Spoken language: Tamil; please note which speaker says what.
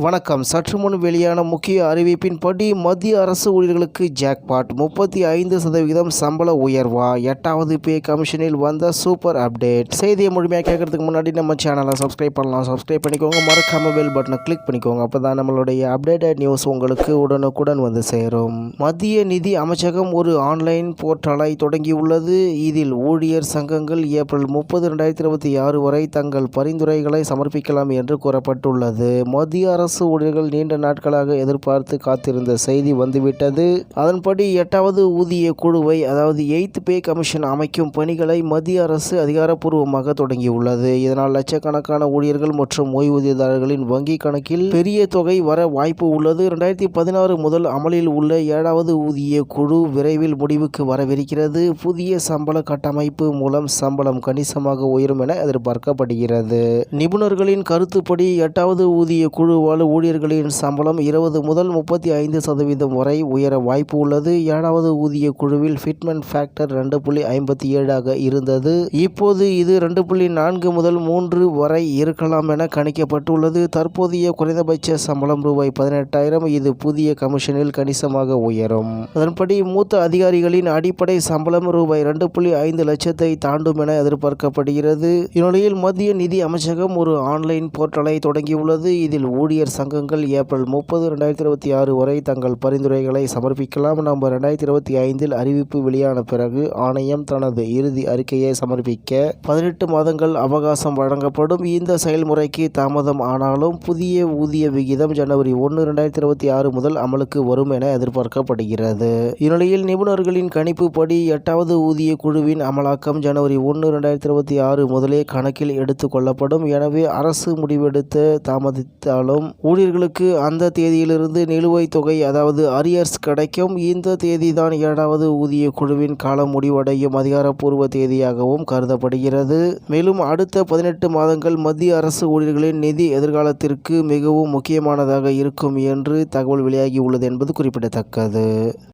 Speaker 1: வணக்கம். சற்று முன் வெளியான முக்கிய அறிவிப்பின்படி மத்திய அரசு ஊழியர்களுக்கு ஜாக்பாட் 35% சம்பள உயர்வா? 8வது பே கமிஷனில் வந்த சூப்பர் அப்டேட். செய்தியை முழுமையாக கேட்கறதுக்கு முன்னாடி நம்ம சேனலை சப்ஸ்கிரைப் பண்ணலாம். சப்ஸ்கிரைப் பண்ணிக்கோங்க. மறக்காம பெல் பட்டனை கிளிக் பண்ணிக்கோங்க. அப்பதான் நம்மளுடைய அப்டேட்டட் நியூஸ் உங்களுக்கு உடனுக்குடன் வந்து சேரும். மத்திய நிதி அமைச்சகம் ஒரு ஆன்லைன் போர்ட்டலை தொடங்கியுள்ளது. இதில் ஊழியர் சங்கங்கள் ஏப்ரல் 30, 2026 வரை தங்கள் பரிந்துரைகளை சமர்ப்பிக்கலாம் என்று கூறப்பட்டுள்ளது. மத்திய அரசு ஊழியர்கள் நீண்ட நாட்களாக எதிர்பார்த்து காத்திருந்த செய்தி வந்துவிட்டது. அதன்படி 8வது ஊதிய குழுவை, அதாவது 8th பே கமிஷன் அமைக்கும் பணிகளை மத்திய அரசு அதிகாரப்பூர்வமாக தொடங்கியுள்ளது. இதனால் லட்சக்கணக்கான ஊழியர்கள் மற்றும் ஓய்வூதியதாரர்களின் வங்கி கணக்கில் பெரிய தொகை வர வாய்ப்பு உள்ளது. 2016 முதல் அமலில் உள்ள 7வது ஊதிய குழு விரைவில் முடிவுக்கு வரவிருக்கிறது. புதிய சம்பள கட்டமைப்பு மூலம் சம்பளம் கணிசமாக உயரும் என எதிர்பார்க்கப்படுகிறது. நிபுணர்களின் கருத்துப்படி 8வது ஊதிய குழுவால் ஊழியர்களின் சம்பளம் 20 முதல் 35% வரை உயர வாய்ப்பு உள்ளது. 7வது ஊதிய குழுவில் ஃபிட்மென்ட் ஃபேக்டர் 2.57 ஆக இருந்தது. இப்போது இது 2.4 முதல் 3 வரை இருக்கலாம் என கணிக்கப்பட்டுள்ளது. தற்போதைய குறைந்தபட்ச சம்பளம் ரூபாய் 18,000. இது புதிய கமிஷனில் கணிசமாக உயரும். அதன்படி மூத்த அதிகாரிகளின் அடிப்படை சம்பளம் ரூபாய் 2.5 லட்சத்தை தாண்டும் என எதிர்பார்க்கப்படுகிறது. இந்நிலையில் மத்திய நிதி அமைச்சகம் ஒரு ஆன்லைன் போர்ட்டலை தொடங்கியுள்ளது. இதில் ஊழியர் சங்கங்கள் ஏப்ரல் 30, 2026 வரை தங்கள் பரிந்துரைகளை சமர்ப்பிக்கலாம். நவம்பர் 2025 அறிவிப்பு வெளியான பிறகு ஆணையம் தனது இறுதி அறிக்கையை சமர்ப்பிக்க 18 மாதங்கள் அவகாசம் வழங்கப்படும். இந்த செயல்முறைக்கு தாமதம் ஆனாலும் புதிய ஊதிய விகிதம் ஜனவரி 1, 2026 முதல் அமலுக்கு வரும் என எதிர்பார்க்கப்படுகிறது. இந்நிலையில் நிபுணர்களின் கணிப்புப்படி 8வது ஊதிய குழுவின் அமலாக்கம் ஜனவரி 1, 2026 முதலே கணக்கில் எடுத்துக் கொள்ளப்படும். எனவே அரசு முடிவெடுத்த தாமதித்தாலும் ஊழியர்களுக்கு அந்த தேதியிலிருந்து நிலுவைத் தொகை, அதாவது அரியர்ஸ் கிடைக்கும். இந்த தேதிதான் 7வது ஊதிய குழுவின் காலம் முடிவடையும் அதிகாரப்பூர்வ தேதியாகவும் கருதப்படுகிறது. மேலும் அடுத்த 18 மாதங்கள் மத்திய அரசு ஊழியர்களின் நிதி எதிர்காலத்திற்கு மிகவும் முக்கியமானதாக இருக்கும் என்று தகவல் வெளியாகியுள்ளது என்பது குறிப்பிடத்தக்கது.